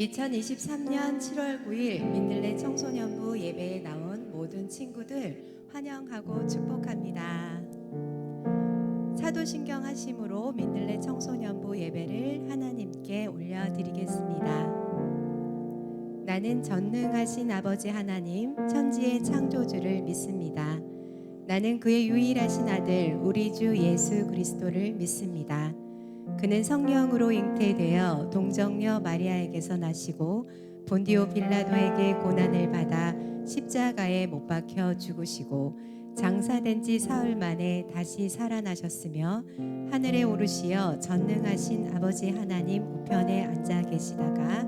2023년 7월 9일 민들레 청소년부 예배에 나온 모든 친구들 환영하고 축복합니다. 사도신경 하심으로 민들레 청소년부 예배를 하나님께 올려드리겠습니다. 나는 전능하신 아버지 하나님 천지의 창조주를 믿습니다. 나는 그의 유일하신 아들 우리 주 예수 그리스도를 믿습니다. 그는 성령으로 잉태되어 동정녀 마리아에게서 나시고 본디오 빌라도에게 고난을 받아 십자가에 못 박혀 죽으시고 장사된 지 사흘 만에 다시 살아나셨으며 하늘에 오르시어 전능하신 아버지 하나님 우편에 앉아 계시다가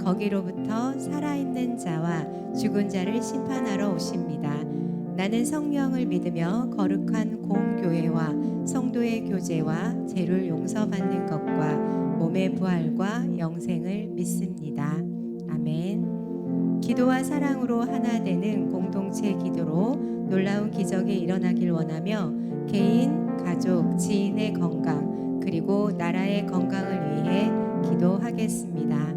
거기로부터 살아있는 자와 죽은 자를 심판하러 오십니다. 나는 성령을 믿으며 거룩한 공교회와 성도의 교제와 죄를 용서받는 것과 몸의 부활과 영생을 믿습니다. 아멘. 기도와 사랑으로 하나 되는 공동체 기도로 놀라운 기적이 일어나길 원하며 개인, 가족, 지인의 건강 그리고 나라의 건강을 위해 기도하겠습니다.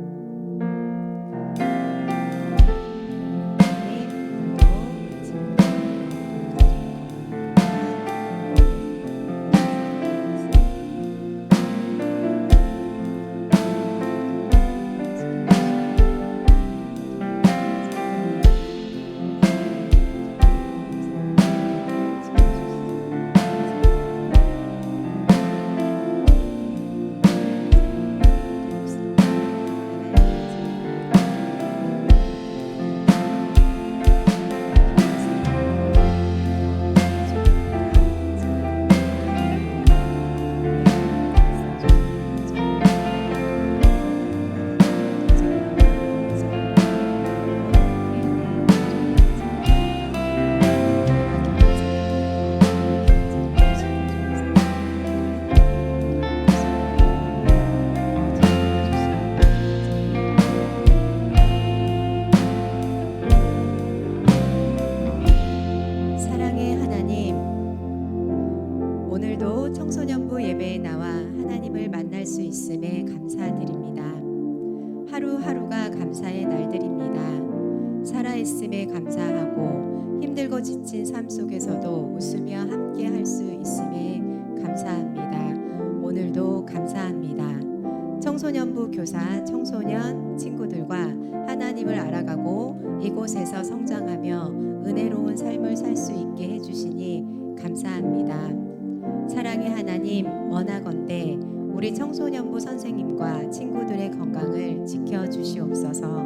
오늘도 청소년부 예배에 나와 하나님을 만날 수 있음에 감사드립니다. 하루하루가 감사의 날들입니다. 살아있음에 감사하고 힘들고 지친 삶 속에서도 웃으며 함께 할 수 있음에 감사합니다. 오늘도 감사합니다. 청소년부 교사, 청소년 친구들과 하나님을 알아가고 이곳에서 성장하며 은혜로운 삶을 살 수 있게 해주시니 감사합니다. 사랑의 하나님, 원하건대 우리 청소년부 선생님과 친구들의 건강을 지켜주시옵소서.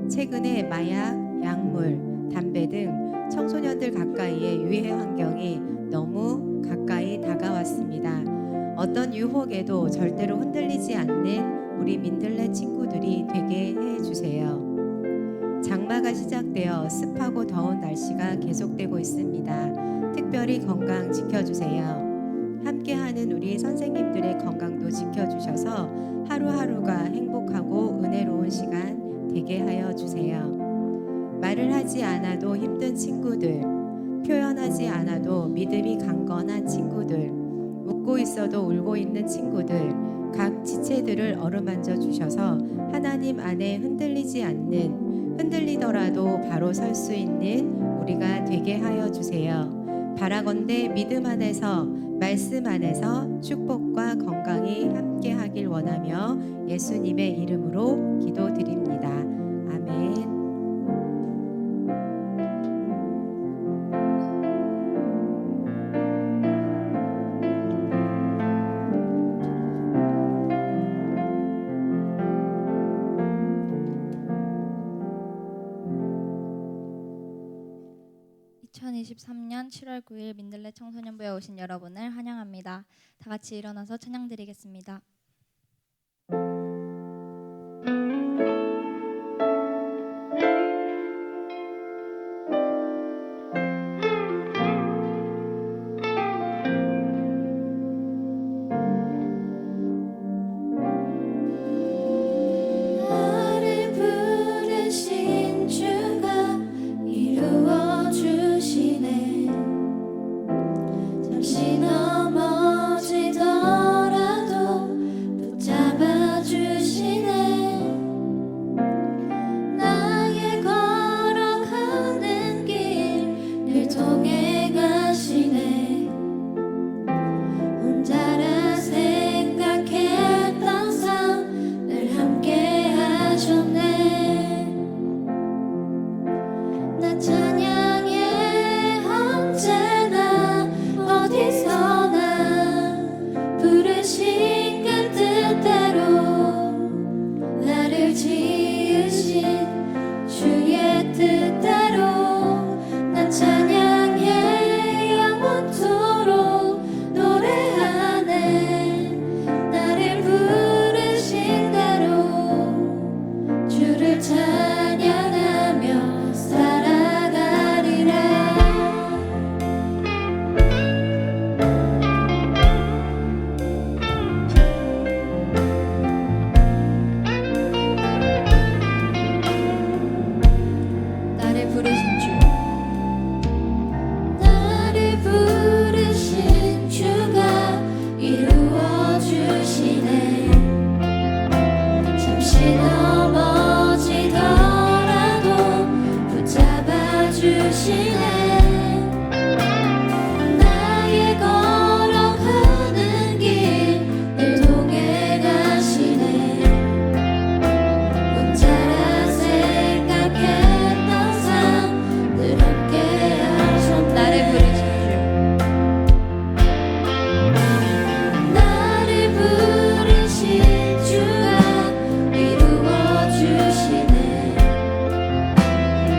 최근에 마약, 약물, 담배 등 청소년들 가까이의 유해 환경이 너무 가까이 다가왔습니다. 어떤 유혹에도 절대로 흔들리지 않는 우리 민들레 친구들이 되게 해주세요. 장마가 시작되어 습하고 더운 날씨가 계속되고 있습니다. 특별히 건강 지켜주세요. 함께하는 우리 선생님들의 건강도 지켜주셔서 하루하루가 행복하고 은혜로운 시간 되게 하여 주세요. 말을 하지 않아도 힘든 친구들, 표현하지 않아도 믿음이 강건한 친구들, 웃고 있어도 울고 있는 친구들, 각 지체들을 어루만져 주셔서 하나님 안에 흔들리지 않는, 흔들리더라도 바로 설 수 있는 우리가 되게 하여 주세요. 바라건대 믿음 안에서 말씀 안에서 축복과 건강이 함께하길 원하며 예수님의 이름으로 기도드립니다. 아멘. (2023년 7월 9일) 민들레 청소년부에 오신 여러분을 환영합니다. 다 같이 일어나서 찬양 드리겠습니다. 잠시 넘어지더라도 넘어지더라도 붙잡아 주시네. 나의 걸어가는 길 늘 동행하시네. 혼자라 생각했던 삶 늘 함께 하셨네. 나를 부르신 나를 부르신 주가 이루어 주시네.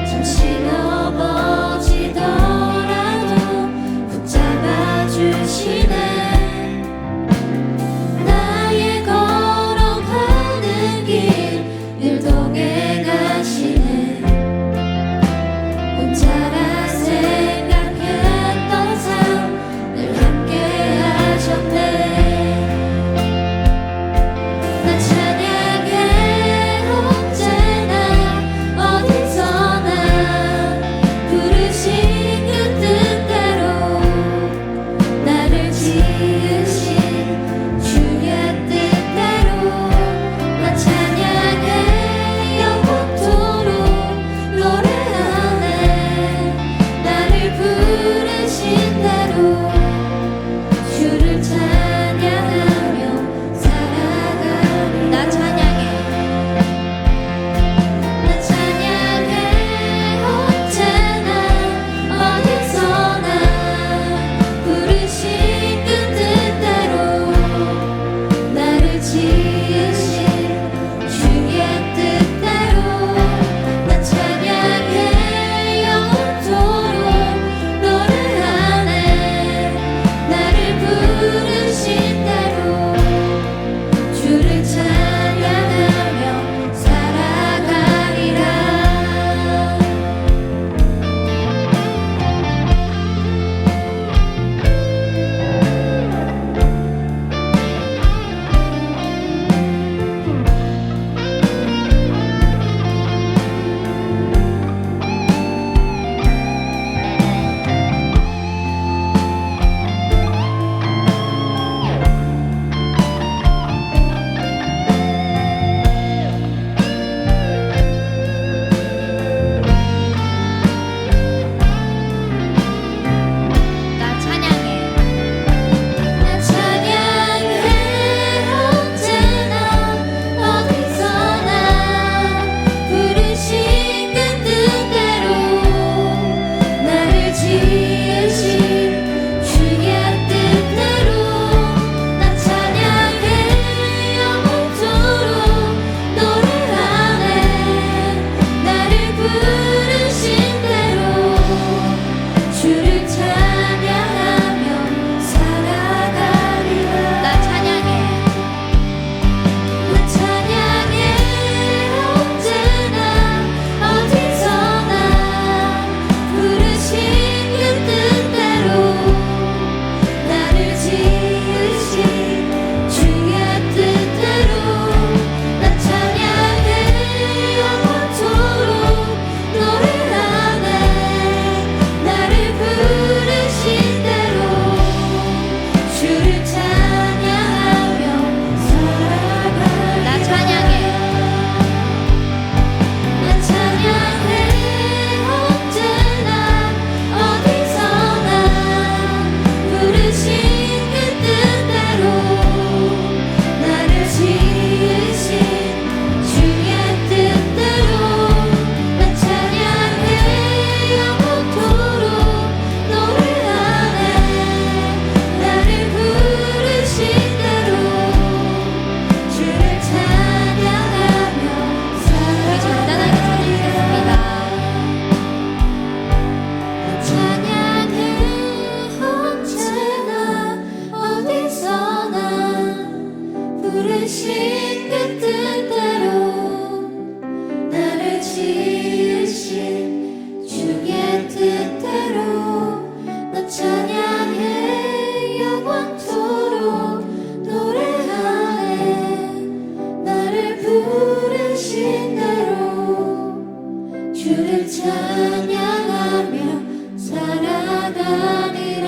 잠시 넘어지더라도 붙잡아 주시네. 나의 걸어가는 길 늘 동행하시네. 혼자라 생각했던 삶 늘 함께 하셨네. 나 찬양해. 언제나 어디서나 부르신 그 뜻대로 나를 지으신 주의 뜻대로 나 찬양해. 영원토록 노래하네. 나를 부르신 대로 주를 찬양하며 살아가리. 나 찬양해. 나 찬양해. 언제나 어디서나 부르신 그 뜻대로 나를 지으신 주의 뜻대로 나 찬양해. 영원토록 노래하네. 나를 부르신 대로 주를 찬양하며 살아가리라. 나 찬양해. 나 찬양해. 언제나 어디서나 부르신 그 뜻대로 나를 지으신 주의 뜻대로 나 찬양해. 영원토록 노래하네. 나를 부르신 대로 주를 찬양하며 살아가리라. 나 찬양해. 나 찬양해. 언제나 어디서나 부르신 그 뜻대로 나를 지으신 주의 뜻대로 나 찬양해. 영원토록 노래하네. 나를 부르신 대로 주를 찬양하며 살아가리. 나 찬양해. 나 찬양해. 언제나 어디서나 부르신 그 뜻대로 나를 지으신 주의 뜻대로 나 찬양해. 영원토록 노래하네. 나를 부르신 대로 주를 찬양하며 우리 잔잔하게 찬양하겠습니다. 찬양해. 언제나 어디서나 부르신 그 뜻대로 나를 지으신 주의 뜻대로 나 찬양해. 영원토록 노래하네. 나를 부르신 대로 주를 찬양하며 살아가리라.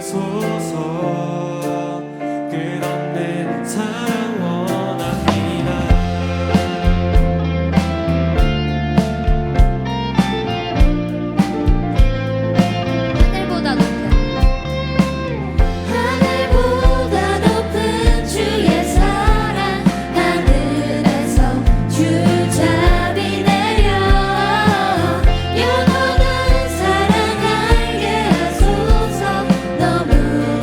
하소서. 끝없는 사랑 원합니다. 하늘보다 높은 하늘보다 높은 주의 사랑 하늘에서 주잡이 내려 영원한 사랑 알게 하소서. 너무나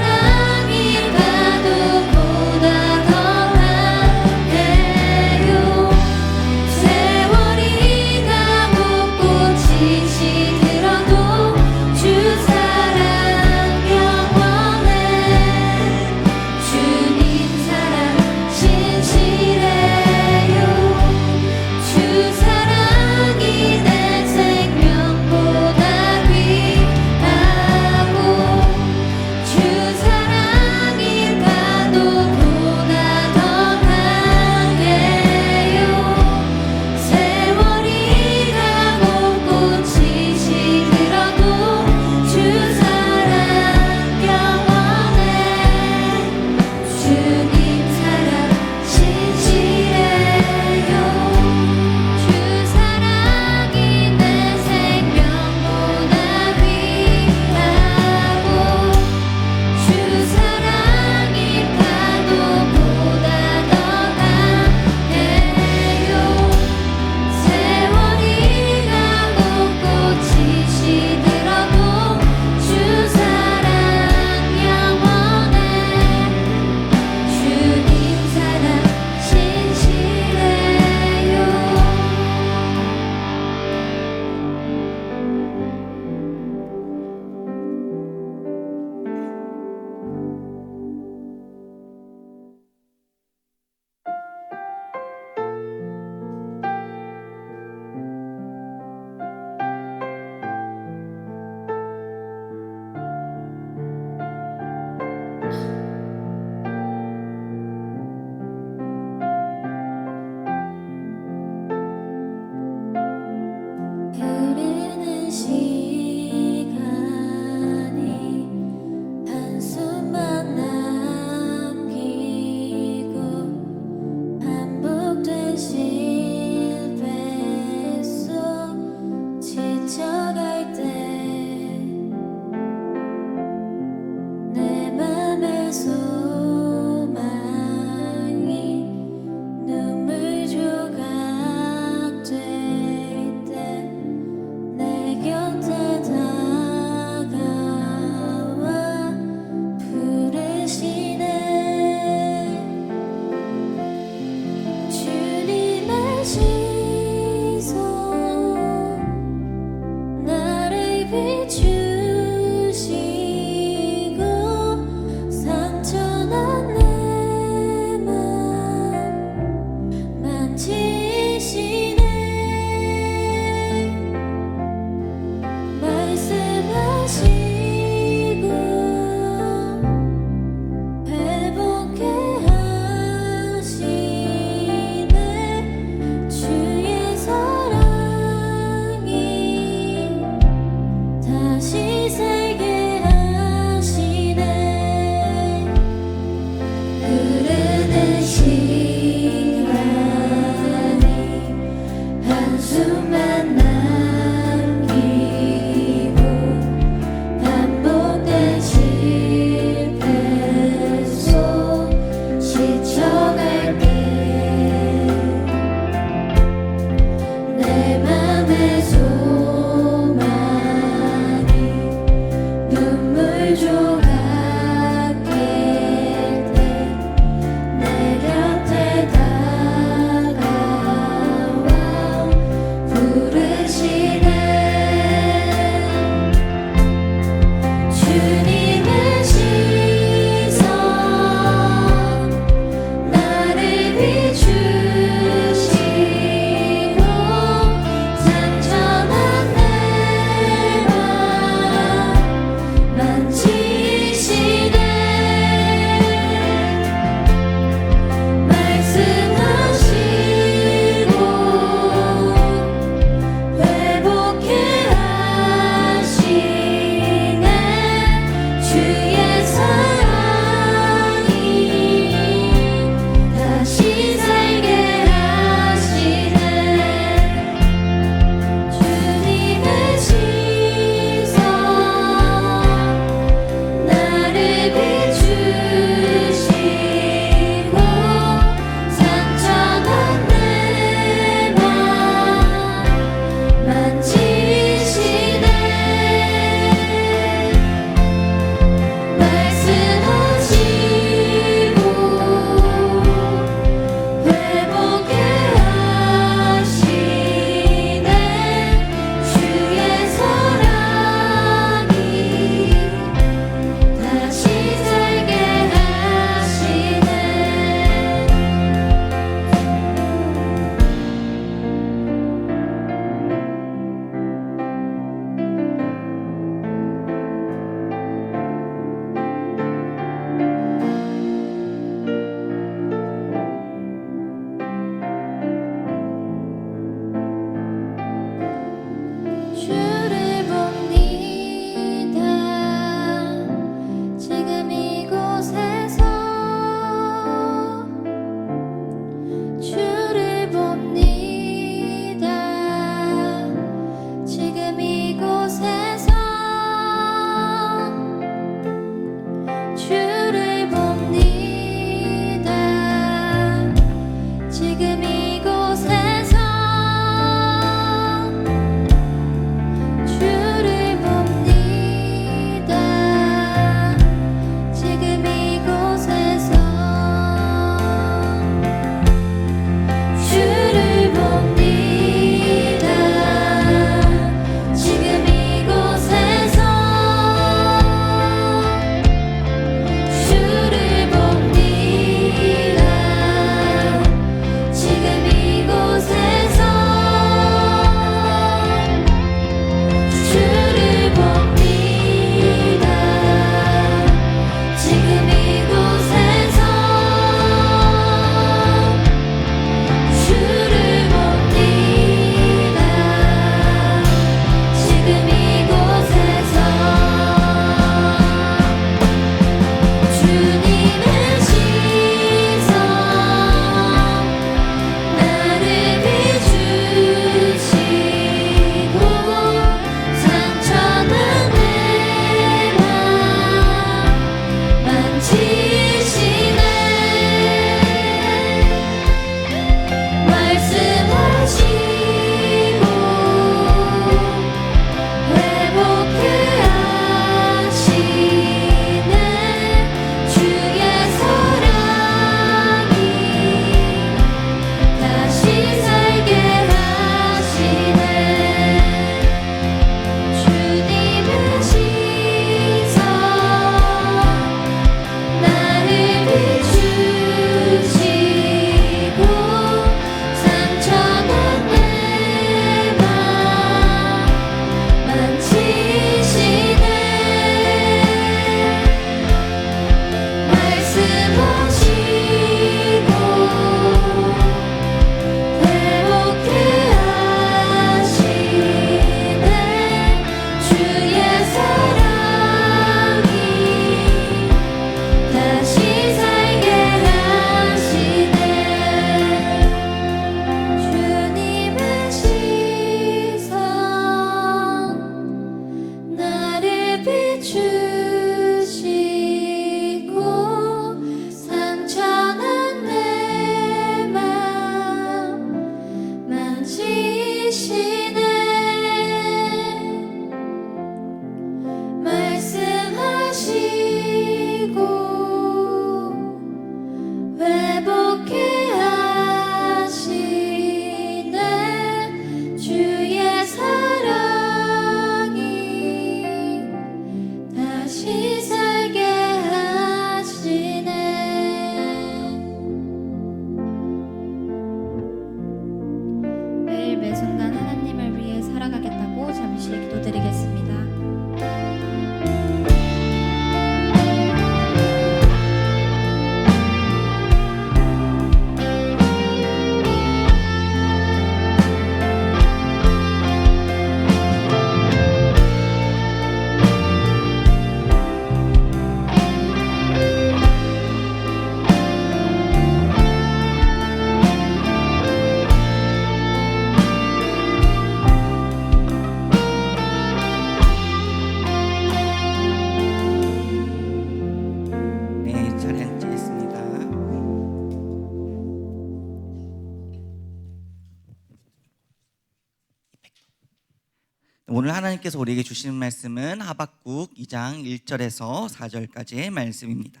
오늘 하나님께서 우리에게 주시는 말씀은 하박국 2장 1절에서 4절까지의 말씀입니다.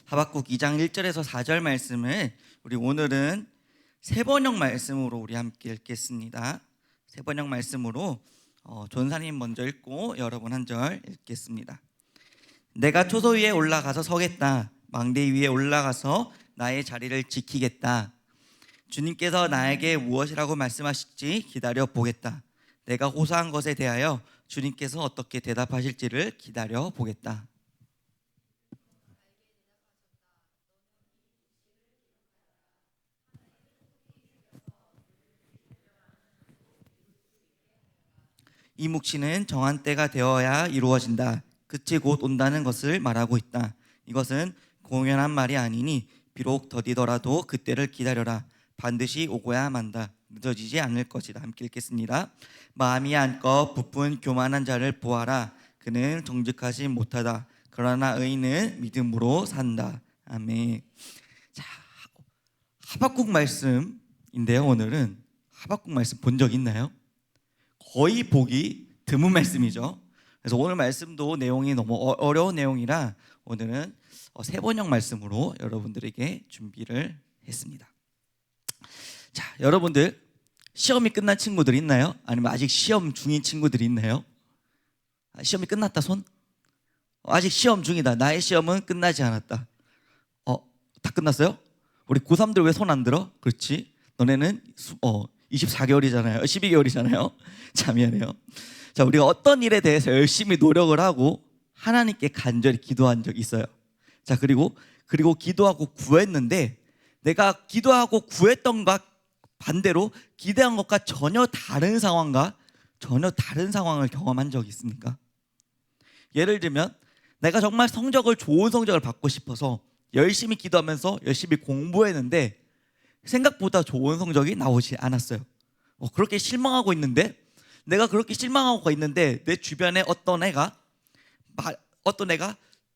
하박국 2장 1절에서 4절 말씀을 우리 오늘은 세번역 말씀으로 우리 함께 읽겠습니다. 세번역 말씀으로 전사님 먼저 읽고 여러분 한 절 읽겠습니다. 내가 초소 위에 올라가서 서겠다. 망대 위에 올라가서 나의 자리를 지키겠다. 주님께서 나에게 무엇이라고 말씀하실지 기다려 보겠다. 내가 호소한 것에 대하여 주님께서 어떻게 대답하실지를 기다려 보겠다. 이 묵시는 정한 때가 되어야 이루어진다. 끝이 곧 온다는 것을 말하고 있다. 이것은 공연한 말이 아니니 비록 더디더라도 그때를 기다려라. 반드시 오고야 만다. 늦어지지 않을 것이다. 함께 읽겠습니다. 마음이 안꺼 부푼 교만한 자를 보아라. 그는 정직하지 못하다. 그러나 의인은 믿음으로 산다. 아멘. 자, 하박국 말씀인데요. 오늘은 하박국 말씀 본 적 있나요? 거의 보기 드문 말씀이죠. 그래서 오늘 말씀도 내용이 너무 어려운 내용이라 오늘은 세번역 말씀으로 여러분들에게 준비를 했습니다. 자, 여러분들 시험이 끝난 친구들 있나요? 아니면 아직 시험 중인 친구들이 있나요? 시험이 끝났다 손? 아직 시험 중이다. 나의 시험은 끝나지 않았다. 다 끝났어요? 우리 고3들 왜 손 안 들어? 그렇지. 너네는 24개월이잖아요. 12개월이잖아요. 자, 미안해요. 자, 우리가 어떤 일에 대해서 열심히 노력을 하고 하나님께 간절히 기도한 적이 있어요. 자, 그리고 기도하고 구했는데 내가 기도하고 구했던 것 반대로 기대한 것과 전혀 다른 상황을 경험한 적이 있습니까? 예를 들면 내가 정말 좋은 성적을 받고 싶어서 열심히 기도하면서 열심히 공부했는데 생각보다 좋은 성적이 나오지 않았어요. 그렇게 실망하고 있는데 내 주변에 어떤 애가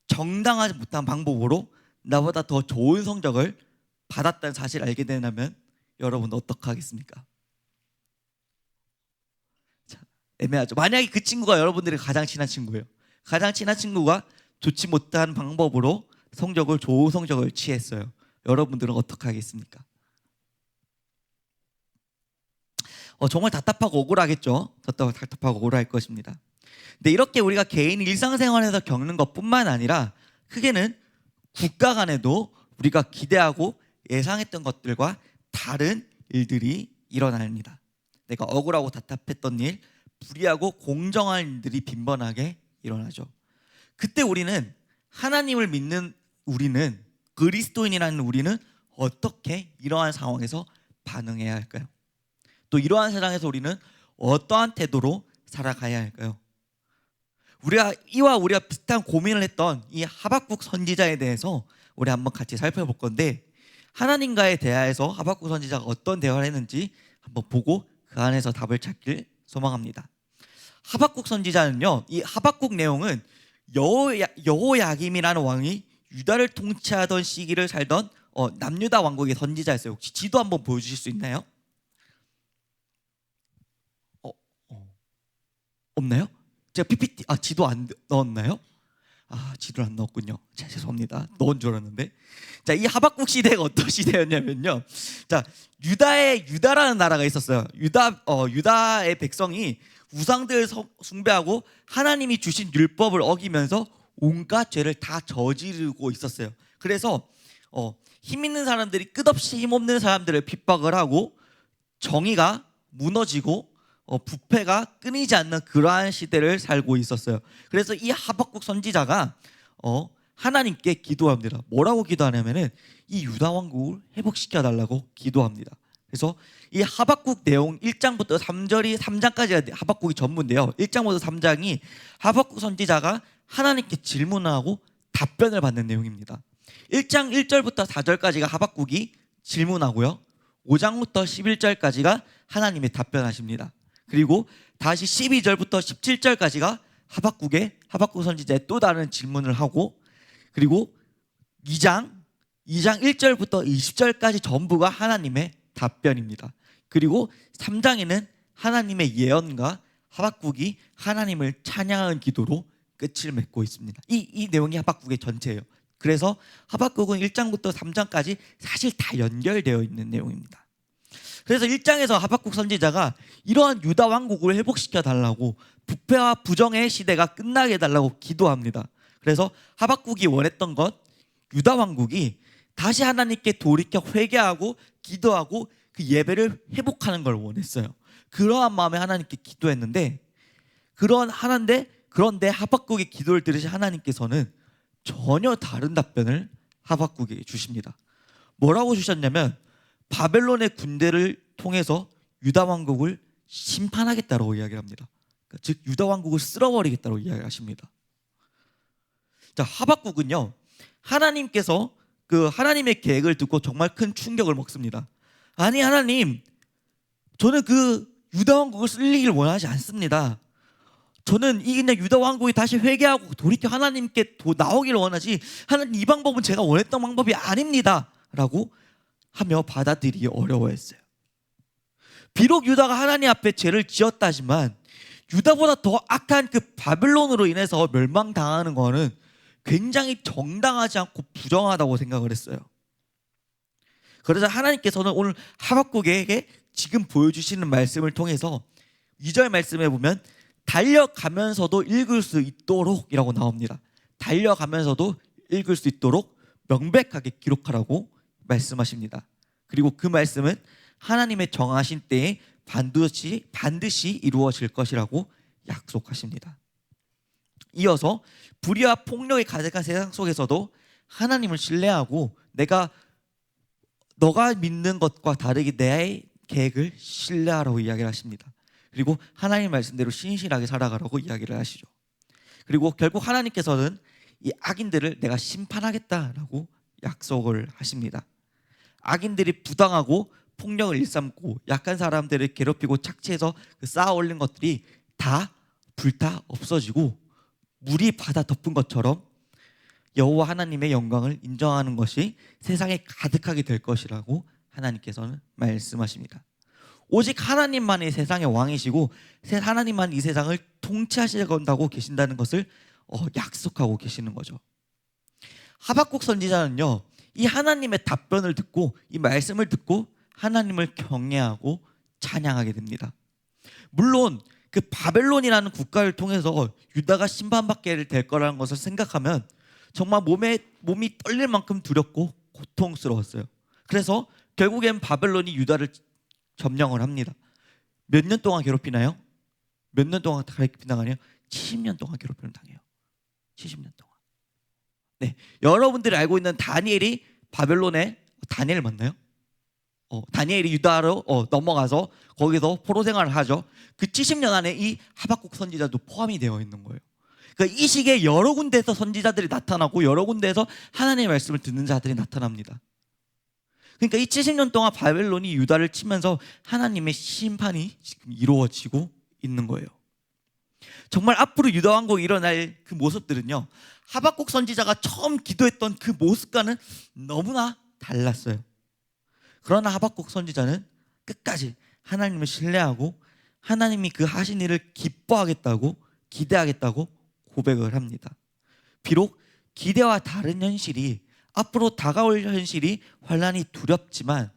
정당하지 못한 방법으로 나보다 더 좋은 성적을 받았다는 사실을 알게 된다면 여러분 어떻게 하겠습니까? 자, 애매하죠. 만약에 그 친구가 여러분들이 가장 친한 친구예요. 가장 친한 친구가 좋지 못한 방법으로 좋은 성적을 취했어요. 여러분들은 어떻게 하겠습니까? 정말 답답하고 억울하겠죠. 답답하고 억울할 것입니다. 근데 이렇게 우리가 개인 일상생활에서 겪는 것뿐만 아니라 크게는 국가 간에도 우리가 기대하고 예상했던 것들과 다른 일들이 일어납니다. 내가 억울하고 답답했던 일, 불의하고 공정한 일들이 빈번하게 일어나죠. 그때 우리는 하나님을 믿는 우리는, 그리스도인이라는 우리는 어떻게 이러한 상황에서 반응해야 할까요? 또 이러한 세상에서 우리는 어떠한 태도로 살아가야 할까요? 우리가 비슷한 고민을 했던 이 하박국 선지자에 대해서 우리 한번 같이 살펴볼 건데, 하나님과의 대화에서 하박국 선지자가 어떤 대화를 했는지 한번 보고 그 안에서 답을 찾길 소망합니다. 하박국 선지자는요, 이 하박국 내용은 여호야김이라는 왕이 유다를 통치하던 시기를 살던 남유다 왕국의 선지자였어요. 혹시 지도 한번 보여주실 수 있나요? 없나요? 제가 PPT 지도 안 넣었나요? 지도를 안 넣었군요. 자, 죄송합니다. 넣은 줄 알았는데. 자, 이 하박국 시대가 어떤 시대였냐면요. 자, 유다라는 나라가 있었어요. 유다의 백성이 우상들 숭배하고 하나님이 주신 율법을 어기면서 온갖 죄를 다 저지르고 있었어요. 그래서 힘 있는 사람들이 끝없이 힘없는 사람들을 핍박을 하고 정의가 무너지고 부패가 끊이지 않는 그러한 시대를 살고 있었어요. 그래서 이 하박국 선지자가 하나님께 기도합니다. 뭐라고 기도하냐면은 이 유다 왕국을 회복시켜 달라고 기도합니다. 그래서 이 하박국 내용 1장부터 3장까지가 하박국이 전부인데요. 1장부터 3장이 하박국 선지자가 하나님께 질문하고 답변을 받는 내용입니다. 1장 1절부터 4절까지가 하박국이 질문하고요. 5장부터 11절까지가 하나님이 답변하십니다. 그리고 다시 12절부터 17절까지가 하박국 선지자의 또 다른 질문을 하고, 그리고 2장 2장 1절부터 20절까지 전부가 하나님의 답변입니다. 그리고 3장에는 하나님의 예언과 하박국이 하나님을 찬양하는 기도로 끝을 맺고 있습니다. 이 내용이 하박국의 전체예요. 그래서 하박국은 1장부터 3장까지 사실 다 연결되어 있는 내용입니다. 그래서 1장에서 하박국 선지자가 이러한 유다 왕국을 회복시켜 달라고 부패와 부정의 시대가 끝나게 해달라고 기도합니다. 그래서 하박국이 원했던 것, 유다 왕국이 다시 하나님께 돌이켜 회개하고 기도하고 그 예배를 회복하는 걸 원했어요. 그러한 마음에 하나님께 기도했는데 그런데 하박국의 기도를 들으신 하나님께서는 전혀 다른 답변을 하박국에게 주십니다. 뭐라고 주셨냐면 바벨론의 군대를 통해서 유다 왕국을 심판하겠다고 이야기합니다. 즉 유다 왕국을 쓸어버리겠다고 이야기하십니다. 자, 하박국은요 하나님께서 그 하나님의 계획을 듣고 정말 큰 충격을 먹습니다. 아니 하나님, 저는 그 유다 왕국을 쓸리길 원하지 않습니다. 저는 이 그냥 유다 왕국이 다시 회개하고 돌이켜 하나님께 나오기를 원하지 하나님 이 방법은 제가 원했던 방법이 아닙니다 라고 하며 받아들이기 어려워했어요. 비록 유다가 하나님 앞에 죄를 지었다지만 유다보다 더 악한 그 바벨론으로 인해서 멸망당하는 거는 굉장히 정당하지 않고 부정하다고 생각을 했어요. 그래서 하나님께서는 오늘 하박국에게 지금 보여주시는 말씀을 통해서 2절 말씀에 보면 달려가면서도 읽을 수 있도록 이라고 나옵니다. 달려가면서도 읽을 수 있도록 명백하게 기록하라고 말씀하십니다. 그리고 그 말씀은 하나님의 정하신 때에 반드시 이루어질 것이라고 약속하십니다. 이어서 불의와 폭력이 가득한 세상 속에서도 하나님을 신뢰하고 너가 믿는 것과 다르게 내 계획을 신뢰하라고 이야기를 하십니다. 그리고 하나님 말씀대로 신실하게 살아가라고 이야기를 하시죠. 그리고 결국 하나님께서는 이 악인들을 내가 심판하겠다라고 약속을 하십니다. 악인들이 부당하고 폭력을 일삼고 약한 사람들을 괴롭히고 착취해서 쌓아 올린 것들이 다 불타 없어지고 물이 바다 덮은 것처럼 여호와 하나님의 영광을 인정하는 것이 세상에 가득하게 될 것이라고 하나님께서는 말씀하십니다. 오직 하나님만이 세상의 왕이시고 하나님만 이 세상을 통치하시려고 계신다는 것을 약속하고 계시는 거죠. 하박국 선지자는요 이 하나님의 답변을 듣고 이 말씀을 듣고 하나님을 경외하고 찬양하게 됩니다. 물론 그 바벨론이라는 국가를 통해서 유다가 심판받게 될 거라는 것을 생각하면 정말 몸이 떨릴 만큼 두렵고 고통스러웠어요. 그래서 결국엔 바벨론이 유다를 점령을 합니다. 몇 년 동안 괴롭히나요? 몇 년 동안 괴롭히나요? 70년 동안 괴롭힘을 당해요. 70년 동안. 네, 여러분들이 알고 있는 다니엘이 바벨론에 다니엘 맞나요? 다니엘이 유다로 넘어가서 거기서 포로 생활을 하죠. 그 70년 안에 이 하박국 선지자도 포함이 되어 있는 거예요. 그러니까 이 시기에 여러 군데에서 선지자들이 나타나고 여러 군데에서 하나님의 말씀을 듣는 자들이 나타납니다. 그러니까 이 70년 동안 바벨론이 유다를 치면서 하나님의 심판이 지금 이루어지고 있는 거예요. 정말 앞으로 유다 왕국이 일어날 그 모습들은요 하박국 선지자가 처음 기도했던 그 모습과는 너무나 달랐어요. 그러나 하박국 선지자는 끝까지 하나님을 신뢰하고 하나님이 그 하신 일을 기뻐하겠다고 기대하겠다고 고백을 합니다. 비록 기대와 다른 현실이 앞으로 다가올 현실이 환난이 두렵지만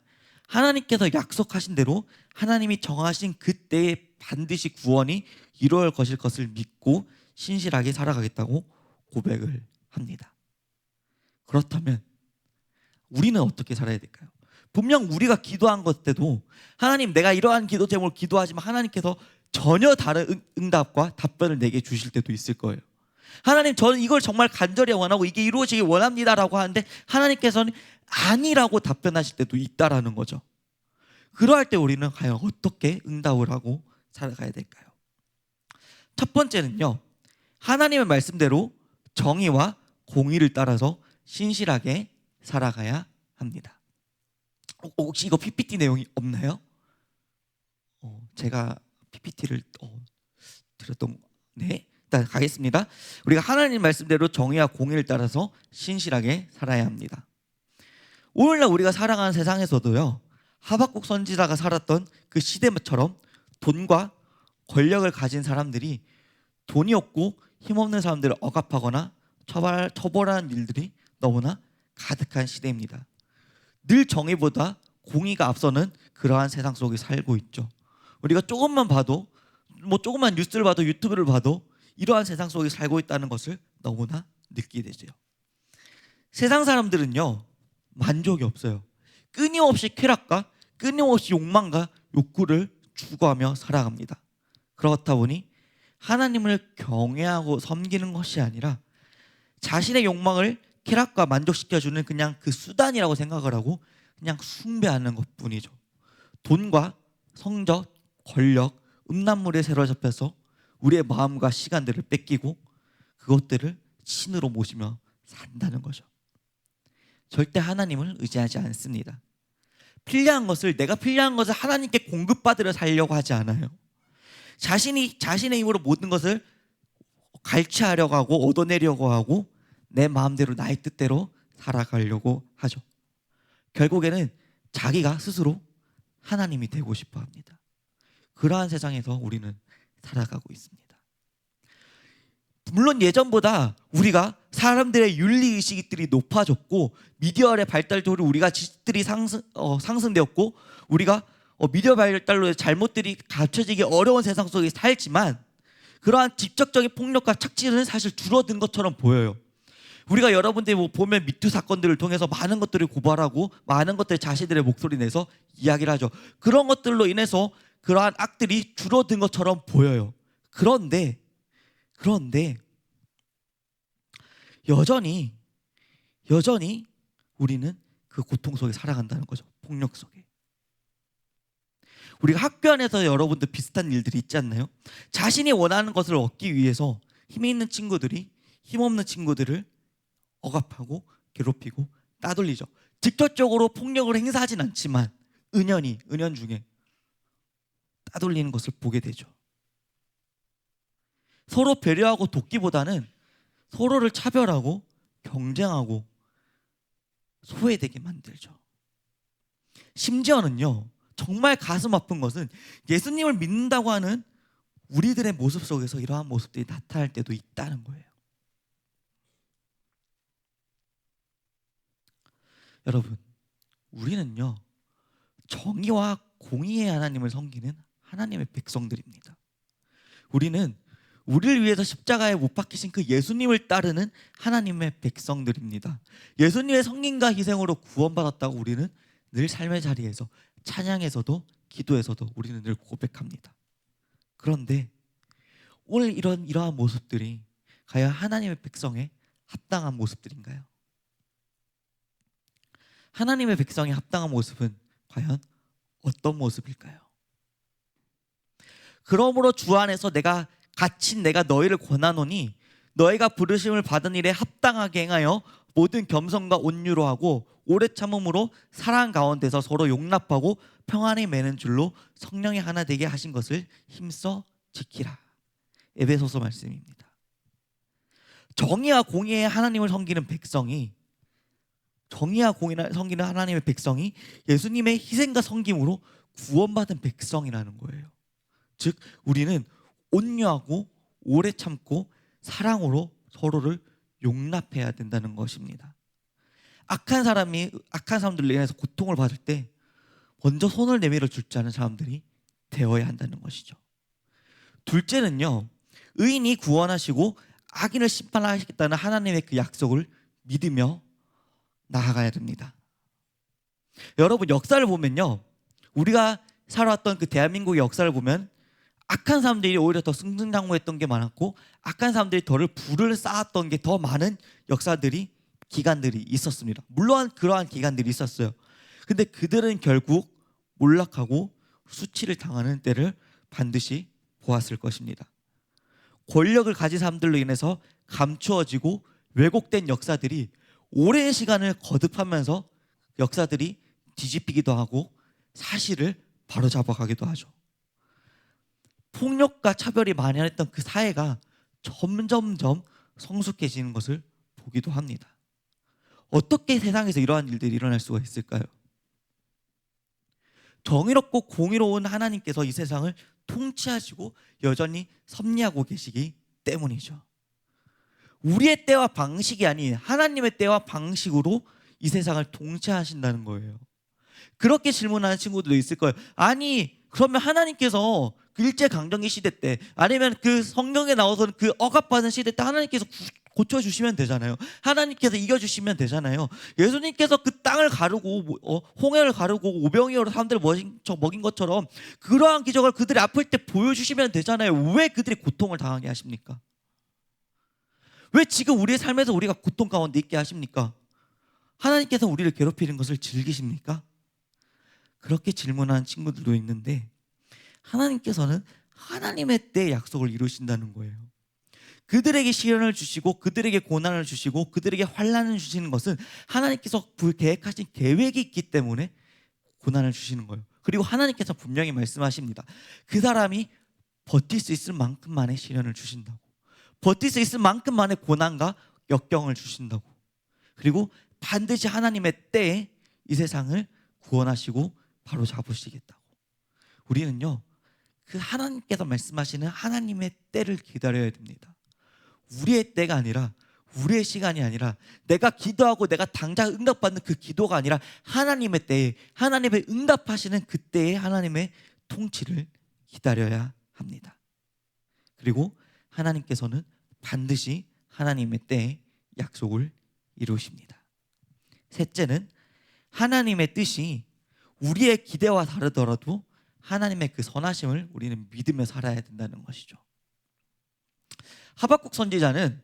하나님께서 약속하신 대로 하나님이 정하신 그때에 반드시 구원이 이루어질 것을 믿고 신실하게 살아가겠다고 고백을 합니다. 그렇다면 우리는 어떻게 살아야 될까요? 분명 우리가 기도한 것 때도 하나님 내가 이러한 기도 제목을 기도하지만 하나님께서 전혀 다른 응답과 답변을 내게 주실 때도 있을 거예요. 하나님 저는 이걸 정말 간절히 원하고 이게 이루어지길 원합니다라고 하는데 하나님께서는 아니라고 답변하실 때도 있다라는 거죠. 그러할 때 우리는 과연 어떻게 응답을 하고 살아가야 될까요? 첫 번째는요 하나님의 말씀대로 정의와 공의를 따라서 신실하게 살아가야 합니다. 혹시 이거 PPT 내용이 없나요? 제가 PPT를 드렸던 네 일단 가겠습니다. 우리가 하나님 말씀대로 정의와 공의를 따라서 신실하게 살아야 합니다. 오늘날 우리가 살아가는 세상에서도요, 하박국 선지자가 살았던 그 시대처럼 돈과 권력을 가진 사람들이 돈이 없고 힘없는 사람들을 억압하거나 처벌하는 일들이 너무나 가득한 시대입니다. 늘 정의보다 공의가 앞서는 그러한 세상 속에 살고 있죠. 우리가 조금만 봐도, 조금만 뉴스를 봐도, 유튜브를 봐도 이러한 세상 속에 살고 있다는 것을 너무나 느끼게 되죠. 세상 사람들은요, 만족이 없어요. 끊임없이 쾌락과 끊임없이 욕망과 욕구를 추구하며 살아갑니다. 그렇다 보니 하나님을 경외하고 섬기는 것이 아니라 자신의 욕망을 쾌락과 만족시켜주는 그냥 그 수단이라고 생각을 하고 그냥 숭배하는 것뿐이죠. 돈과 성적, 권력, 음란물에 사로잡혀서 우리의 마음과 시간들을 뺏기고 그것들을 신으로 모시며 산다는 거죠. 절대 하나님을 의지하지 않습니다. 내가 필요한 것을 하나님께 공급받으려 살려고 하지 않아요. 자신의 힘으로 모든 것을 갈취하려고 하고 얻어내려고 하고 내 마음대로 나의 뜻대로 살아가려고 하죠. 결국에는 자기가 스스로 하나님이 되고 싶어 합니다. 그러한 세상에서 우리는 살아가고 있습니다. 물론 예전보다 우리가 사람들의 윤리의식들이 높아졌고 미디어의 발달도로 우리가 지식들이 상승되었고 우리가 미디어 발달로 잘못들이 갖춰지기 어려운 세상 속에 살지만 그러한 직접적인 폭력과 착취는 사실 줄어든 것처럼 보여요. 우리가 여러분들이 보면 미투 사건들을 통해서 많은 것들을 고발하고 많은 것들 자신들의 목소리 내서 이야기를 하죠. 그런 것들로 인해서 그러한 악들이 줄어든 것처럼 보여요. 그런데 여전히 우리는 그 고통 속에 살아간다는 거죠. 폭력 속에. 우리가 학교 안에서 여러분들 비슷한 일들이 있지 않나요? 자신이 원하는 것을 얻기 위해서 힘이 있는 친구들이 힘없는 친구들을 억압하고 괴롭히고 따돌리죠. 직접적으로 폭력을 행사하진 않지만 은연 중에 따돌리는 것을 보게 되죠. 서로 배려하고 돕기보다는 서로를 차별하고 경쟁하고 소외되게 만들죠. 심지어는요, 정말 가슴 아픈 것은 예수님을 믿는다고 하는 우리들의 모습 속에서 이러한 모습들이 나타날 때도 있다는 거예요. 여러분, 우리는요, 정의와 공의의 하나님을 섬기는 하나님의 백성들입니다. 우리는 우리를 위해서 십자가에 못 박히신 그 예수님을 따르는 하나님의 백성들입니다. 예수님의 성김과 희생으로 구원받았다고 우리는 늘 삶의 자리에서 찬양에서도 기도에서도 우리는 늘 고백합니다. 그런데 오늘 이러한 모습들이 과연 하나님의 백성에 합당한 모습들인가요? 하나님의 백성에 합당한 모습은 과연 어떤 모습일까요? 그러므로 주 안에서 내가 너희를 권하노니 너희가 부르심을 받은 일에 합당하게 행하여 모든 겸손과 온유로 하고 오래 참음으로 사랑 가운데서 서로 용납하고 평안히 매는 줄로 성령이 하나 되게 하신 것을 힘써 지키라. 에베소서 말씀입니다. 정의와 공의의 하나님을 섬기는 백성이 하나님의 백성이 예수님의 희생과 섬김으로 구원받은 백성이라는 거예요. 즉 우리는 온유하고 오래 참고 사랑으로 서로를 용납해야 된다는 것입니다. 악한 사람들로 인해서 고통을 받을 때 먼저 손을 내밀어 줄 줄 아는 사람들이 되어야 한다는 것이죠. 둘째는요, 의인이 구원하시고 악인을 심판하시겠다는 하나님의 그 약속을 믿으며 나아가야 됩니다. 여러분, 역사를 보면요, 우리가 살아왔던 그 대한민국의 역사를 보면 악한 사람들이 오히려 더 승승장구했던 게 많았고 악한 사람들이 불을 쌓았던 게 더 많은 기간들이 있었습니다. 물론 그러한 기간들이 있었어요. 근데 그들은 결국 몰락하고 수치를 당하는 때를 반드시 보았을 것입니다. 권력을 가진 사람들로 인해서 감추어지고 왜곡된 역사들이 오랜 시간을 거듭하면서 역사들이 뒤집히기도 하고 사실을 바로잡아가기도 하죠. 폭력과 차별이 만연했던 그 사회가 점점점 성숙해지는 것을 보기도 합니다. 어떻게 세상에서 이러한 일들이 일어날 수가 있을까요? 정의롭고 공의로운 하나님께서 이 세상을 통치하시고 여전히 섭리하고 계시기 때문이죠. 우리의 때와 방식이 아닌 하나님의 때와 방식으로 이 세상을 통치하신다는 거예요. 그렇게 질문하는 친구들도 있을 거예요. 아니 그러면 하나님께서 그 일제강점기 시대 때 아니면 그 성경에 나와서는 그 억압받은 시대 때 하나님께서 고쳐주시면 되잖아요. 하나님께서 이겨주시면 되잖아요. 예수님께서 그 땅을 가르고 홍해를 가르고 오병이어로 사람들을 먹인 것처럼 그러한 기적을 그들이 아플 때 보여주시면 되잖아요. 왜 그들이 고통을 당하게 하십니까? 왜 지금 우리의 삶에서 우리가 고통 가운데 있게 하십니까? 하나님께서 우리를 괴롭히는 것을 즐기십니까? 그렇게 질문하는 친구들도 있는데 하나님께서는 하나님의 때 약속을 이루신다는 거예요. 그들에게 시련을 주시고 그들에게 고난을 주시고 그들에게 환난을 주시는 것은 하나님께서 계획하신 계획이 있기 때문에 고난을 주시는 거예요. 그리고 하나님께서 분명히 말씀하십니다. 그 사람이 버틸 수 있을 만큼만의 시련을 주신다고, 버틸 수 있을 만큼만의 고난과 역경을 주신다고, 그리고 반드시 하나님의 때에 이 세상을 구원하시고 바로 잡으시겠다고. 우리는요 그 하나님께서 말씀하시는 하나님의 때를 기다려야 됩니다. 우리의 때가 아니라, 우리의 시간이 아니라, 내가 기도하고 내가 당장 응답받는 그 기도가 아니라 하나님의 때에, 하나님의 응답하시는 그때에 하나님의 통치를 기다려야 합니다. 그리고 하나님께서는 반드시 하나님의 때에 약속을 이루십니다. 셋째는 하나님의 뜻이 우리의 기대와 다르더라도 하나님의 그 선하심을 우리는 믿으며 살아야 된다는 것이죠. 하박국 선지자는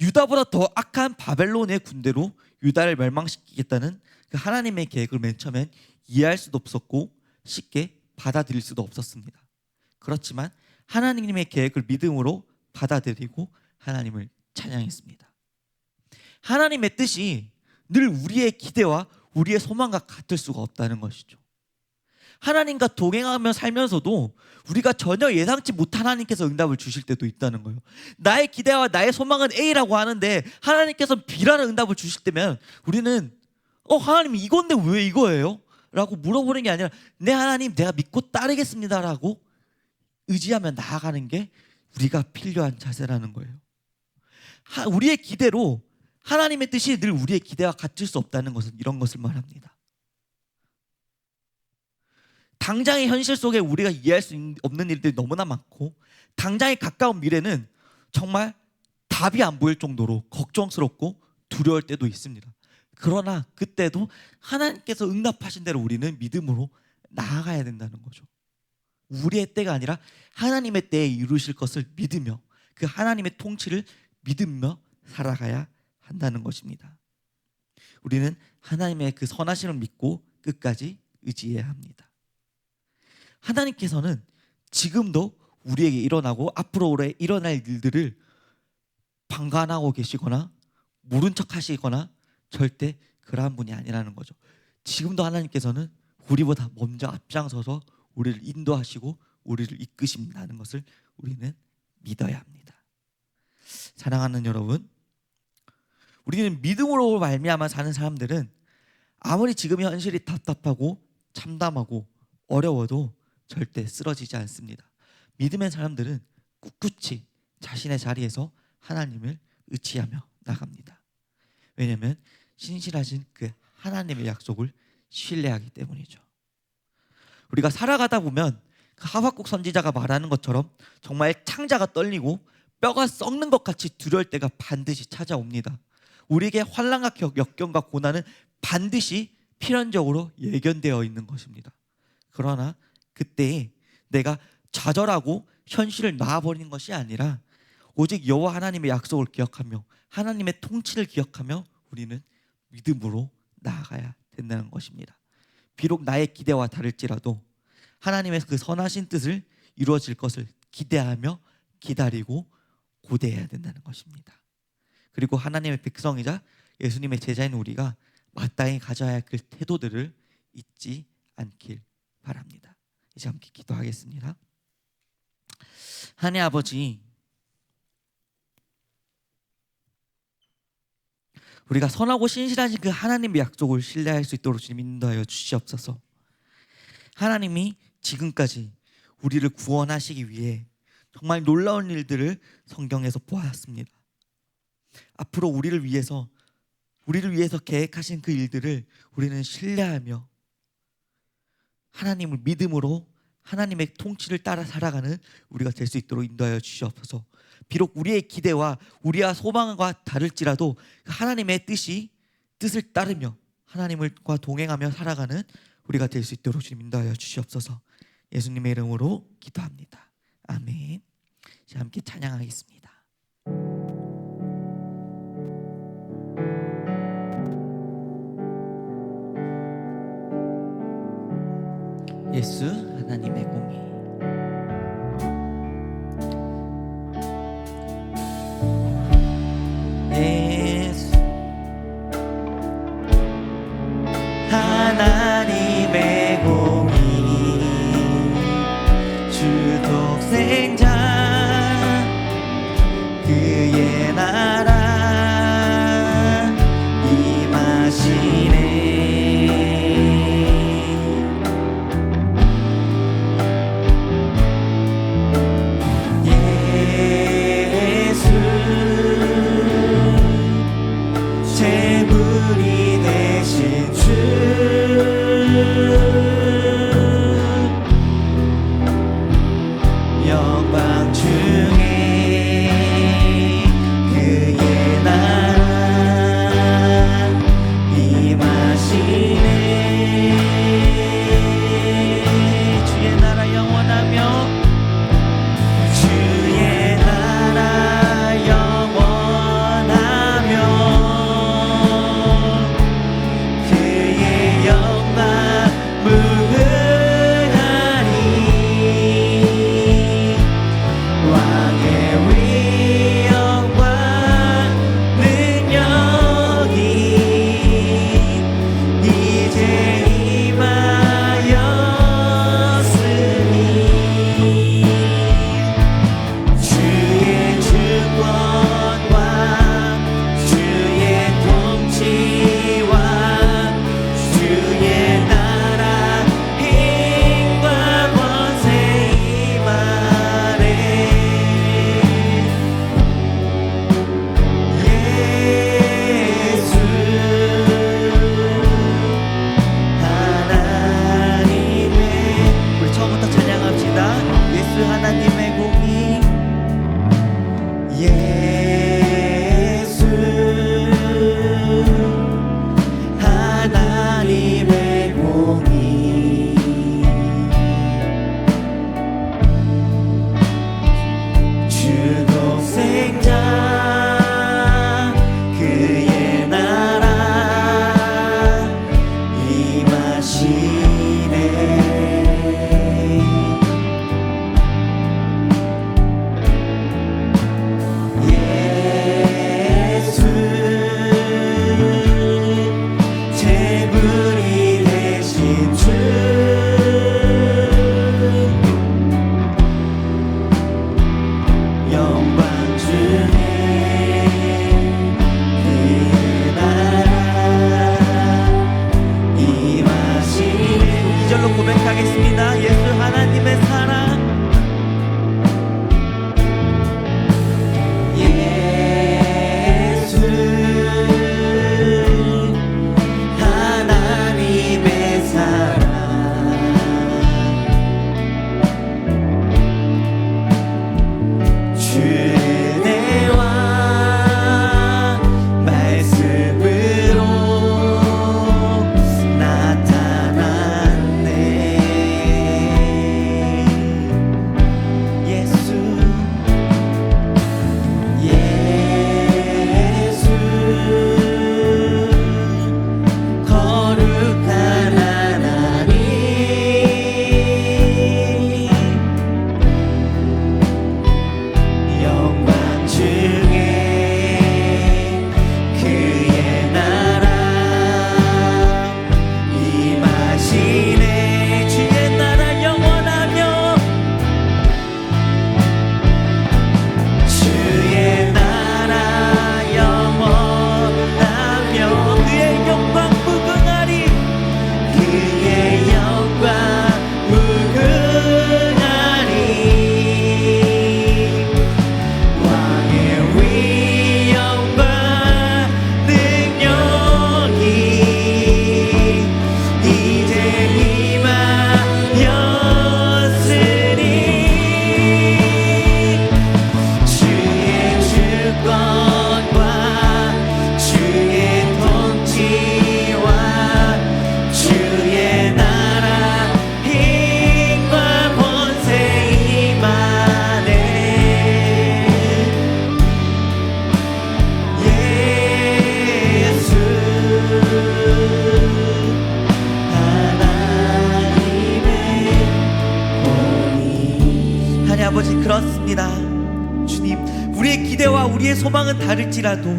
유다보다 더 악한 바벨론의 군대로 유다를 멸망시키겠다는 그 하나님의 계획을 맨 처음엔 이해할 수도 없었고 쉽게 받아들일 수도 없었습니다. 그렇지만 하나님의 계획을 믿음으로 받아들이고 하나님을 찬양했습니다. 하나님의 뜻이 늘 우리의 기대와 우리의 소망과 같을 수가 없다는 것이죠. 하나님과 동행하며 살면서도 우리가 전혀 예상치 못한 하나님께서 응답을 주실 때도 있다는 거예요. 나의 기대와 나의 소망은 A라고 하는데 하나님께서 B라는 응답을 주실 때면 우리는 하나님 이건데 왜 이거예요? 라고 물어보는 게 아니라 네 하나님 내가 믿고 따르겠습니다 라고 의지하며 나아가는 게 우리가 필요한 자세라는 거예요. 우리의 기대로 하나님의 뜻이 늘 우리의 기대와 같을 수 없다는 것은 이런 것을 말합니다. 당장의 현실 속에 우리가 이해할 수 없는 일들이 너무나 많고 당장의 가까운 미래는 정말 답이 안 보일 정도로 걱정스럽고 두려울 때도 있습니다. 그러나 그때도 하나님께서 응답하신 대로 우리는 믿음으로 나아가야 된다는 거죠. 우리의 때가 아니라 하나님의 때에 이루실 것을 믿으며 그 하나님의 통치를 믿으며 살아가야 한다는 것입니다. 우리는 하나님의 그 선하심을 믿고 끝까지 의지해야 합니다. 하나님께서는 지금도 우리에게 일어나고 앞으로 일어날 일들을 방관하고 계시거나 모른 척 하시거나 절대 그러한 분이 아니라는 거죠. 지금도 하나님께서는 우리보다 먼저 앞장서서 우리를 인도하시고 우리를 이끄신다는 것을 우리는 믿어야 합니다. 사랑하는 여러분, 우리는 믿음으로 말미암아 사는 사람들은 아무리 지금의 현실이 답답하고 참담하고 어려워도 절대 쓰러지지 않습니다. 믿음의 사람들은 꿋꿋이 자신의 자리에서 하나님을 의지하며 나갑니다. 왜냐하면 신실하신 그 하나님의 약속을 신뢰하기 때문이죠. 우리가 살아가다 보면 그 하박국 선지자가 말하는 것처럼 정말 창자가 떨리고 뼈가 썩는 것 같이 두려울 때가 반드시 찾아옵니다. 우리에게 환난과 역경과 고난은 반드시 필연적으로 예견되어 있는 것입니다. 그러나 그때에 내가 좌절하고 현실을 놔버리는 것이 아니라 오직 여호와 하나님의 약속을 기억하며 하나님의 통치를 기억하며 우리는 믿음으로 나아가야 된다는 것입니다. 비록 나의 기대와 다를지라도 하나님의 그 선하신 뜻을 이루어질 것을 기대하며 기다리고 고대해야 된다는 것입니다. 그리고 하나님의 백성이자 예수님의 제자인 우리가 마땅히 가져야 할 그 태도들을 잊지 않길 바랍니다. 이제 함께 기도하겠습니다. 하나님 아버지, 우리가 선하고 신실하신 그 하나님의 약속을 신뢰할 수 있도록 주님 인도하여 주시옵소서. 하나님이 지금까지 우리를 구원하시기 위해 정말 놀라운 일들을 성경에서 보았습니다. 앞으로 우리를 위해서 계획하신 그 일들을 우리는 신뢰하며 하나님을 믿음으로 하나님의 통치를 따라 살아가는 우리가 될 수 있도록 인도하여 주시옵소서. 비록 우리의 기대와 우리와 소망과 다를지라도 하나님의 뜻을 따르며 하나님과 동행하며 살아가는 우리가 될 수 있도록 주님 인도하여 주시옵소서. 예수님의 이름으로 기도합니다. 아멘. 자, 함께 찬양하겠습니다. 예수 하나님의 공의. 예수 하나님의 공의 주 독생자 그의 나라 임하시네. 재물이 되신 주 영광 중에 그의 나라 임하시네. 주의 나라 영원하며 주의 나라 영원하며 소망은 다를지라도,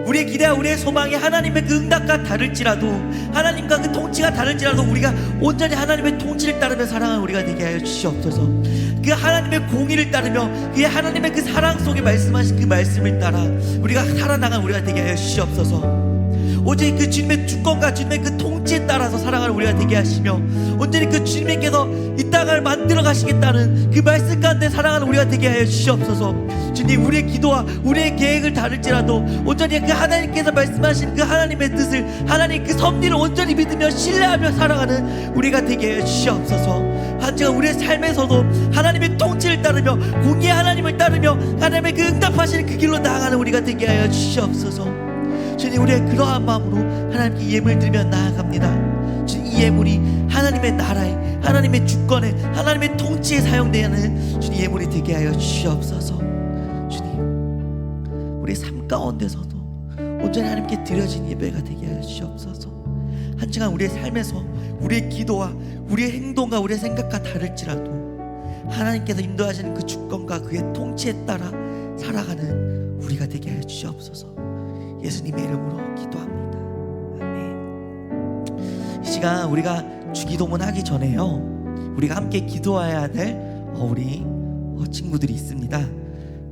우리의 기대와 우리의 소망이 하나님의 그 응답과 다를지라도, 하나님과 그 통치가 다를지라도 우리가 온전히 하나님의 통치를 따르며 살아가는 우리가 되게 하여 주시옵소서. 그 하나님의 공의를 따르며 그 하나님의 그 사랑 속에 말씀하신 그 말씀을 따라 우리가 살아나가는 우리가 되게 하여 주시옵소서. 오직 그 주님의 주권과 주님의 그 통치에 따라서 살아가는 우리가 되게 하시며, 온전히 그 주님께서 이 땅을 만들어 가시겠다는 그 말씀 가운데 살아가는 우리가 되게 하여 주시옵소서. 주님, 우리의 기도와 우리의 계획을 다를지라도 온전히 그 하나님께서 말씀하신 그 하나님의 뜻을, 하나님 그 섭리를 온전히 믿으며 신뢰하며 살아가는 우리가 되게 하여 주시옵소서. 한지가 우리의 삶에서도 하나님의 통치를 따르며 공의의 하나님을 따르며 하나님의 그 응답하시는 그 길로 나아가는 우리가 되게 하여 주시옵소서. 주님, 우리의 그러한 마음으로 하나님께 예물 드리며 나아갑니다. 주님, 이 예물이 하나님의 나라에, 하나님의 주권에, 하나님의 통치에 사용되는 주님 예물이 되게 하여 주시옵소서. 주님, 우리의 삶 가운데서도 온전히 하나님께 드려진 예배가 되게 하여 주시옵소서. 한 시간 우리의 삶에서 우리의 기도와 우리의 행동과 우리의 생각과 다를지라도 하나님께서 인도하시는 그 주권과 그의 통치에 따라 살아가는 우리가 되게 하여 주시옵소서. 예수님의 이름으로 기도합니다. 아멘. 이 시간 우리가 주기도문 하기 전에요, 우리가 함께 기도해야 될 우리 친구들이 있습니다.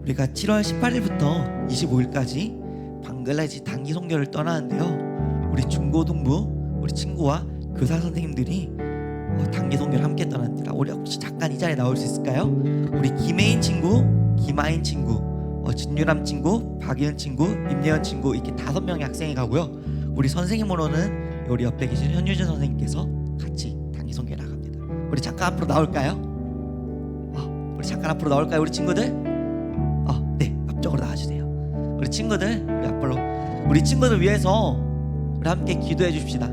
우리가 7월 18일부터 25일까지 방글라데시 단기 선교를 떠나는데요, 우리 중고등부 우리 친구와 교사 선생님들이 단기 선교를 함께 떠납니다. 우리 혹시 잠깐 이 자리에 나올 수 있을까요? 우리 김혜인 친구, 김아인 친구, 진유람 친구, 박이은 친구, 임예연 친구, 이렇게 5명의 학생이 가고요. 우리 선생님으로는 우리 옆에 계신 현유진 선생님께서 같이 단기 선교에 나갑니다. 우리 잠깐 앞으로 나올까요? 우리 잠깐 앞으로 나올까요, 우리 친구들? 네, 앞쪽으로 나와주세요. 우리 친구들, 우리 앞으로, 우리 친구들 위해서 우리 함께 기도해 주십시다.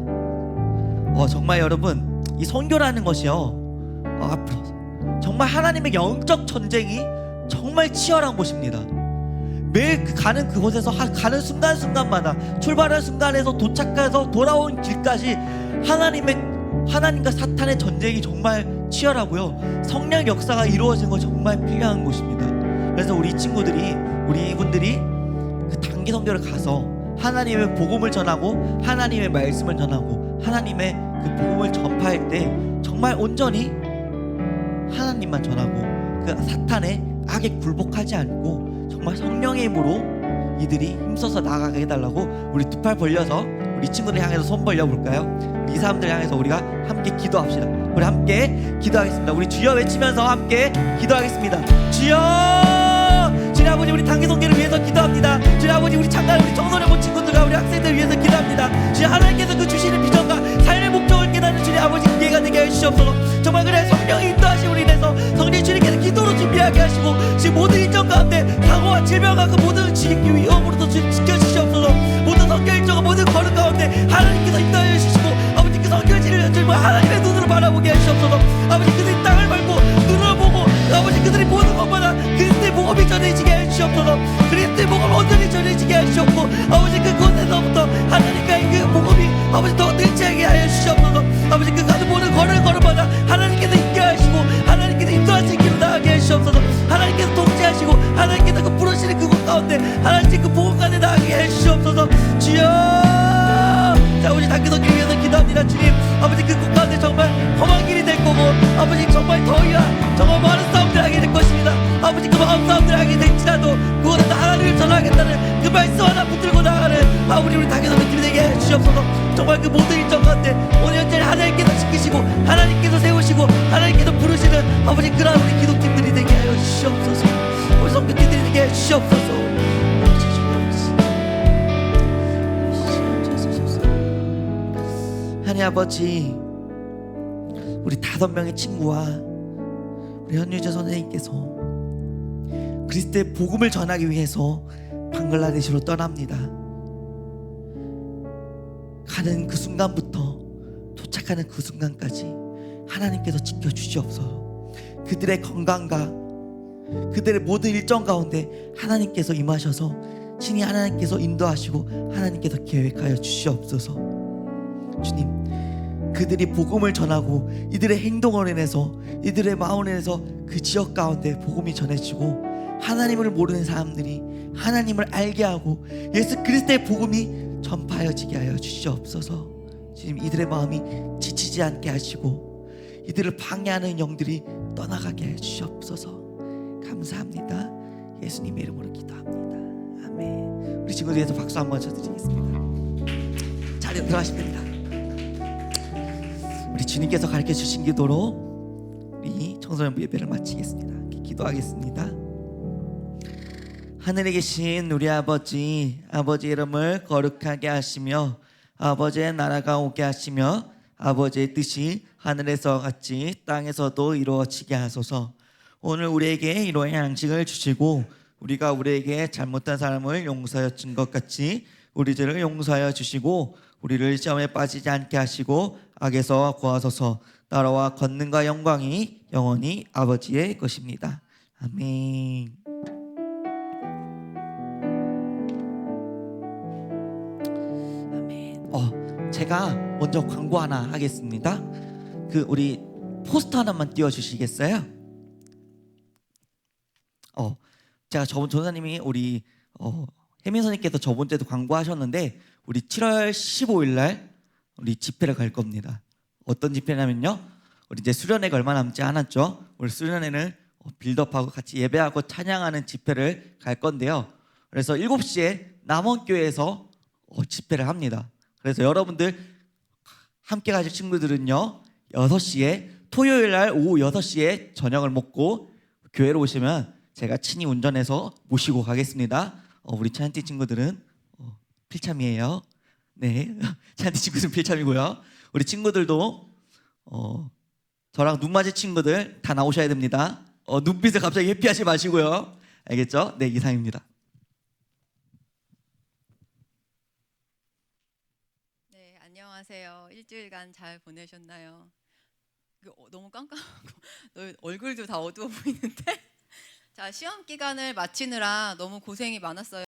정말 여러분, 이 선교라는 것이요, 앞으로 정말 하나님의 영적 전쟁이 정말 치열한 곳입니다. 매일 가는 그곳에서 가는 순간순간마다, 출발하는 순간에서 도착해서 돌아온 길까지 하나님과 사탄의 전쟁이 정말 치열하고요, 성령 역사가 이루어지는 거 정말 필요한 곳입니다. 그래서 우리 친구들이, 우리 이분들이 그 단기 선교를 가서 하나님의 복음을 전하고 하나님의 말씀을 전하고 하나님의 그 복음을 전파할 때 정말 온전히 하나님만 전하고 그 사탄의 악에 굴복하지 않고 정말 성령의 힘으로 이들이 힘써서 나아가게 해달라고 우리 두 팔 벌려서 우리 친구들 향해서 손 벌려볼까요? 우리 이 사람들 향해서 우리가 함께 기도합시다. 우리 함께 기도하겠습니다. 우리 주여 외치면서 함께 기도하겠습니다. 주여! 주님 아버지, 우리 단기 선교를 위해서 기도합니다. 주님 아버지, 우리 창간 우리 청소년 친구들과 우리 학생들 위해서 기도합니다. 주님, 하나님께서 그 주시는 비전과 삶의 목적을 깨닫는 주님 아버지 이해가 되게 해주시옵소서. 정말 그래, 성령이 인도하심으로 인해서 성령 주님께서 기도로 준비하게 하시고 지금 모든 일정 가운데 사고와 질병과 그 모든 위험으로도 지켜주시옵소서. 모든 성교 일정과 모든 걸음 가운데 하나님께서 인도하여 주시고 아버지 그 성교지를 하나님의 눈으로 바라보게 해주시옵소서. 아버지 그들이 땅을 밟고 눈을 보고 아버지 그들이 보는 것마다 그리스도의 복음이 전해지게 해주시옵소서. 그리스도의 복음을 온전히 전해지게 해주시옵고 아버지 그곳에서부터 하나님과의 그 복음이 아버지 더 늘지하게 하여 주시옵소서. 아버지 그 가는 모든 걸음마다 하나님께서 인도하시고 하나님께서 인도하시는 길로 나가게 해주시옵소서. 하나님께서 통치하시고 하나님께서 그 부르시는 그곳 가운데 하나님 그 복음 가운데 나가게 해주시옵소서. 주여! 자, 우리 단기 선교를 위해서 기도합니다. 주님 아버지 그곳 가운데 정말 험한 길이 될 거고 아버지 정말 더위와 정말 많은 싸움들 하게 될 것입니다. 아버지 그 마음 싸움들 하게 될지라도 그곳에서 하나님을 전하겠다는 그 말씀 하나 붙들고 나가는 아버지 우리 단기 선교팀이 되게 해주시옵소서. 정말 그 모든 일정 가운데 오늘 현재 하나님께서 지키시고 하나님께서 세우시고 하나님께서 부르시는 아버지 그런 우리 기도팀들이 되게 하여 주시옵소서. 우리 선교팀들이 되게 해 주시옵소서. 하나님 아버지, 우리 5명의 친구와 우리 현유재 선생님께서 그리스도의 복음을 전하기 위해서 방글라데시로 떠납니다. 가는 그 순간부터 도착하는 그 순간까지 하나님께서 지켜주시옵소서. 그들의 건강과 그들의 모든 일정 가운데 하나님께서 임하셔서 신이 하나님께서 인도하시고 하나님께서 계획하여 주시옵소서. 주님, 그들이 복음을 전하고 이들의 행동으로 인해서 이들의 마음으로 인해서 그 지역 가운데 복음이 전해지고 하나님을 모르는 사람들이 하나님을 알게 하고 예수 그리스도의 복음이 전파하여지게 하여 주시옵소서. 주님, 이들의 마음이 지치지 않게 하시고 이들을 방해하는 영들이 떠나가게 해 주시옵소서. 감사합니다. 예수님의 이름으로 기도합니다. 아멘. 우리 친구들 위해서 박수 한번 쳐드리겠습니다. 자리에 들어가시면 됩니다. 우리 주님께서 가르쳐 주신 기도로 우리 청소년부 예배를 마치겠습니다. 기도하겠습니다. 하늘에 계신 우리 아버지, 아버지의 이름을 거룩하게 하시며 아버지의 나라가 오게 하시며 아버지의 뜻이 하늘에서 같이 땅에서도 이루어지게 하소서. 오늘 우리에게 이러한 양식을 주시고 우리가 우리에게 잘못한 사람을 용서하여 준 것 같이 우리들을 용서하여 주시고 우리를 시험에 빠지지 않게 하시고 악에서 구하소서. 나라와 권능과 영광이 영원히 아버지의 것입니다. 아멘. 제가 먼저 광고 하나 하겠습니다. 우리 포스터 하나만 띄워주시겠어요? 제가 저번 전사님이 우리 혜민 선생님께서 저번 주에도 광고하셨는데 우리 7월 15일 날 우리 집회를 갈 겁니다. 어떤 집회냐면요, 우리 이제 수련회가 얼마 남지 않았죠. 우리 수련회는 빌드업하고 같이 예배하고 찬양하는 집회를 갈 건데요. 그래서 7시에 남원교회에서 집회를 합니다. 그래서 여러분들 함께 가실 친구들은요 6시에 토요일 날 오후 6시에 저녁을 먹고 교회로 오시면 제가 친히 운전해서 모시고 가겠습니다. 우리 찬티 친구들은 필참이에요. 네, 찬티 친구들은 필참이고요. 우리 친구들도 저랑 눈 맞은 친구들 다 나오셔야 됩니다. 눈빛을 갑자기 회피하지 마시고요. 알겠죠? 네, 이상입니다. 네, 안녕하세요. 일주일간 잘 보내셨나요? 너무 깜깜하고 너 얼굴도 다 어두워 보이는데 자, 시험 기간을 마치느라 너무 고생이 많았어요.